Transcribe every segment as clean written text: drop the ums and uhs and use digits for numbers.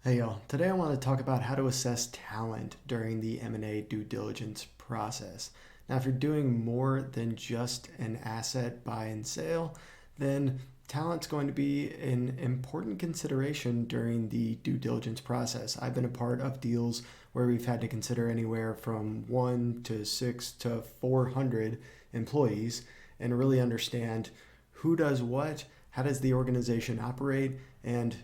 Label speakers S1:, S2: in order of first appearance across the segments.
S1: Hey y'all, today I want to talk about how to assess talent during the M&A due diligence process. Now, if you're doing more than just an asset buy and sale, then talent's going to be an important consideration during the due diligence process. I've been a part of deals where we've had to consider anywhere from 1 to 6 to 400 employees and really understand who does what, how does the organization operate, and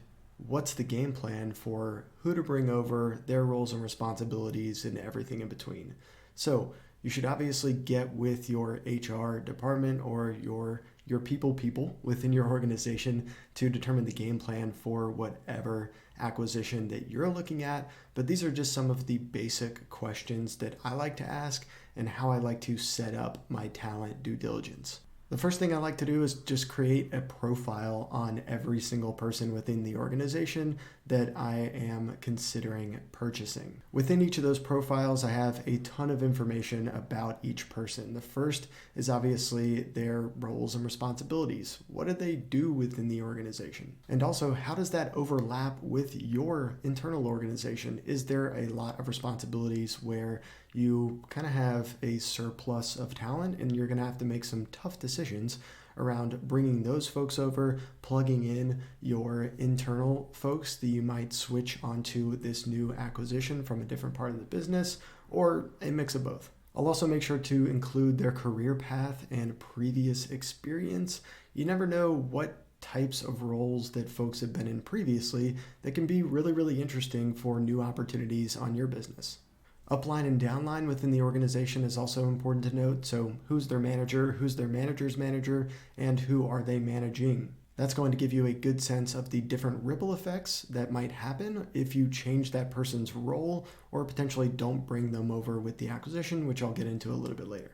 S1: what's the game plan for who to bring over, their roles and responsibilities, and everything in between. So you should obviously get with your HR department or your people within your organization to determine the game plan for whatever acquisition that you're looking at. But these are just some of the basic questions that I like to ask and how I like to set up my talent due diligence. The first thing I like to do is just create a profile on every single person within the organization that I am considering purchasing. Within each of those profiles, I have a ton of information about each person. The first is obviously their roles and responsibilities. What do they do within the organization? And also, how does that overlap with your internal organization? Is there a lot of responsibilities where you kind of have a surplus of talent and you're going to have to make some tough decisions around bringing those folks over, plugging in your internal folks that you might switch onto this new acquisition from a different part of the business, or a mix of both. I'll also make sure to include their career path and previous experience. You never know what types of roles that folks have been in previously that can be really, really interesting for new opportunities on your business. Upline and downline within the organization is also important to note. So who's their manager, who's their manager's manager, and who are they managing? That's going to give you a good sense of the different ripple effects that might happen if you change that person's role or potentially don't bring them over with the acquisition, which I'll get into a little bit later.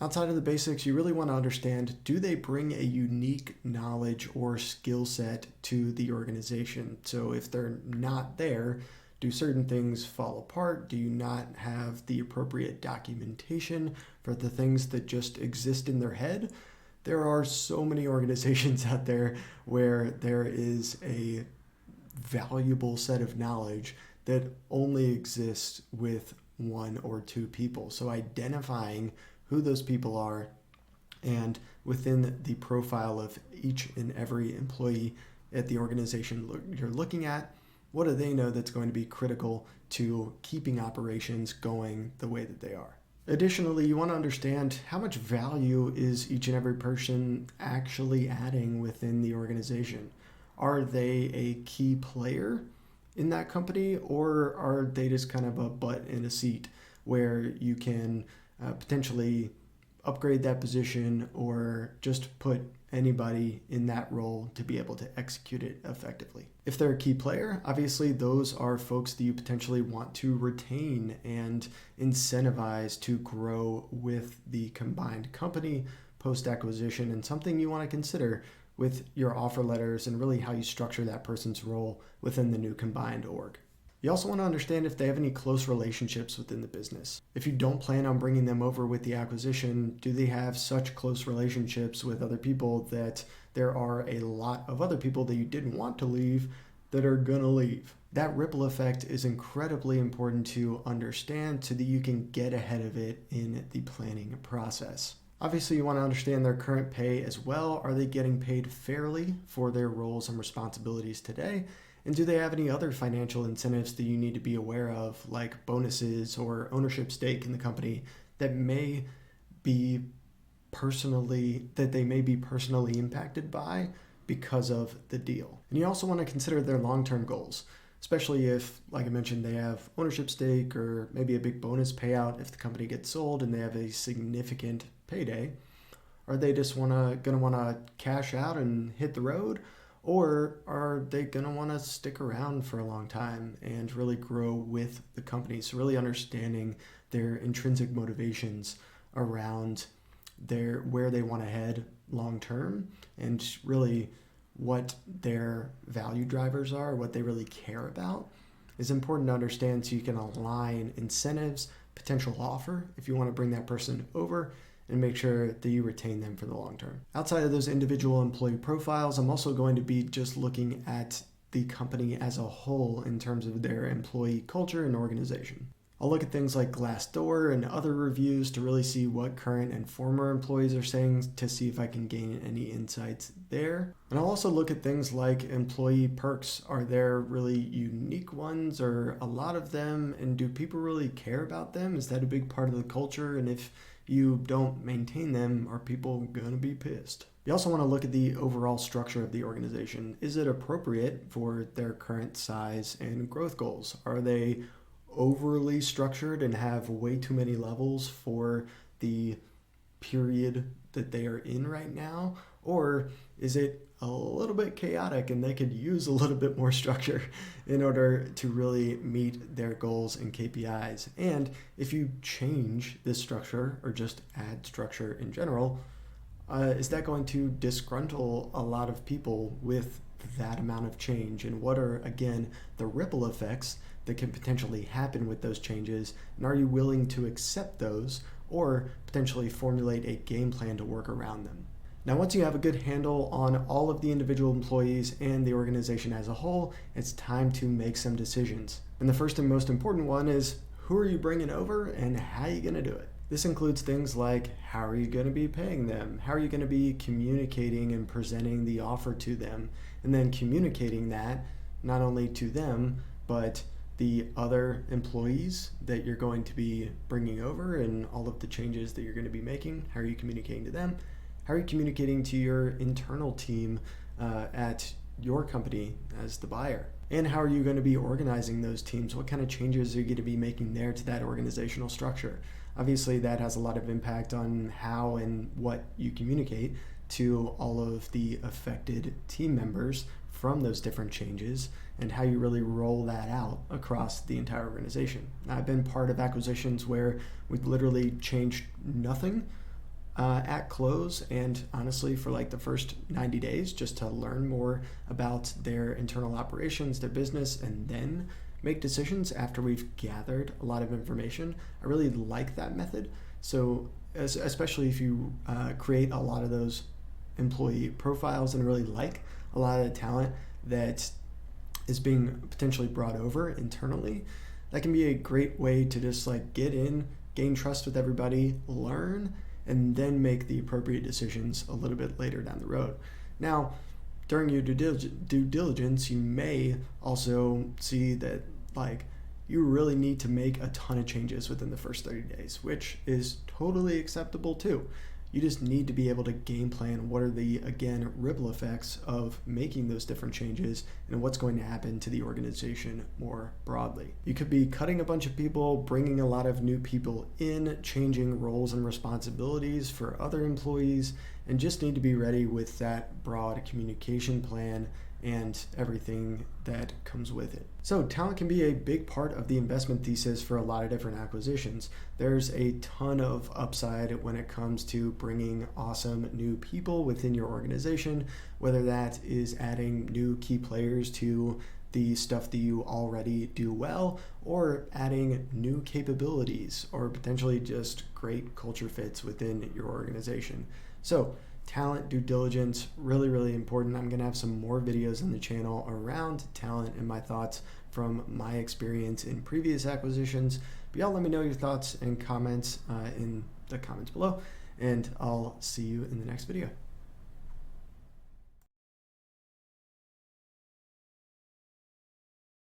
S1: Outside of the basics, you really want to understand, do they bring a unique knowledge or skill set to the organization? So if they're not there, do certain things fall apart? Do you not have the appropriate documentation for the things that just exist in their head? There are so many organizations out there where there is a valuable set of knowledge that only exists with one or two people. So identifying who those people are and within the profile of each and every employee at the organization you're looking at, what do they know that's going to be critical to keeping operations going the way that they are? Additionally, you want to understand how much value is each and every person actually adding within the organization. Are they a key player in that company, or are they just kind of a butt in a seat where you can potentially upgrade that position or just put anybody in that role to be able to execute it effectively? If they're a key player, obviously those are folks that you potentially want to retain and incentivize to grow with the combined company post-acquisition, and something you want to consider with your offer letters and really how you structure that person's role within the new combined org. You also want to understand if they have any close relationships within the business. If you don't plan on bringing them over with the acquisition, do they have such close relationships with other people that there are a lot of other people that you didn't want to leave that are going to leave? That ripple effect is incredibly important to understand so that you can get ahead of it in the planning process. Obviously, you want to understand their current pay as well. Are they getting paid fairly for their roles and responsibilities today? And do they have any other financial incentives that you need to be aware of, like bonuses or ownership stake in the company that they may be personally impacted by because of the deal? And you also want to consider their long-term goals, especially if, like I mentioned, they have ownership stake or maybe a big bonus payout if the company gets sold and they have a significant payday. Are they just gonna want to cash out and hit the road? Or are they going to want to stick around for a long time and really grow with the company? So really understanding their intrinsic motivations around where they want to head long term, and really what their value drivers are, what they really care about, is important to understand so you can align incentives, potential offer if you want to bring that person over, and make sure that you retain them for the long term. Outside of those individual employee profiles, I'm also going to be just looking at the company as a whole in terms of their employee culture and organization. I'll look at things like Glassdoor and other reviews to really see what current and former employees are saying to see if I can gain any insights there. And I'll also look at things like employee perks. Are there really unique ones or a lot of them? And do people really care about them? Is that a big part of the culture? And if you don't maintain them, are people gonna be pissed? You also want to look at the overall structure of the organization. Is it appropriate for their current size and growth goals? Are they overly structured and have way too many levels for the period that they are in right now? Or is it a little bit chaotic and they could use a little bit more structure in order to really meet their goals and KPIs? And if you change this structure or just add structure in general, is that going to disgruntle a lot of people with that amount of change? And what are, again, the ripple effects that can potentially happen with those changes? And are you willing to accept those or potentially formulate a game plan to work around them? Now, once you have a good handle on all of the individual employees and the organization as a whole, it's time to make some decisions. And the first and most important one is, who are you bringing over and how are you going to do it? This includes things like, how are you going to be paying them? How are you going to be communicating and presenting the offer to them? And then communicating that not only to them, but the other employees that you're going to be bringing over and all of the changes that you're going to be making. How are you communicating to them? How are you communicating to your internal team at your company as the buyer? And how are you going to be organizing those teams? What kind of changes are you going to be making there to that organizational structure? Obviously, that has a lot of impact on how and what you communicate to all of the affected team members from those different changes and how you really roll that out across the entire organization. Now, I've been part of acquisitions where we've literally changed nothing at close, and honestly for like the first 90 days just to learn more about their internal operations, their business, and then make decisions after we've gathered a lot of information. I really like that method. So especially if you create a lot of those employee profiles and really like a lot of the talent that is being potentially brought over internally, that can be a great way to just like get in, gain trust with everybody, learn, and then make the appropriate decisions a little bit later down the road. Now, during your due diligence, you may also see that like you really need to make a ton of changes within the first 30 days, which is totally acceptable too. You just need to be able to game plan what are the, again, ripple effects of making those different changes and what's going to happen to the organization more broadly. You could be cutting a bunch of people, bringing a lot of new people in, changing roles and responsibilities for other employees, and just need to be ready with that broad communication plan and everything that comes with it. So talent can be a big part of the investment thesis for a lot of different acquisitions. There's a ton of upside when it comes to bringing awesome new people within your organization, whether that is adding new key players to the stuff that you already do well, or adding new capabilities, or potentially just great culture fits within your organization. So talent due diligence, really, really important. I'm going to have some more videos on the channel around talent and my thoughts from my experience in previous acquisitions. But y'all let me know your thoughts and comments in the comments below, and I'll see you in the next video.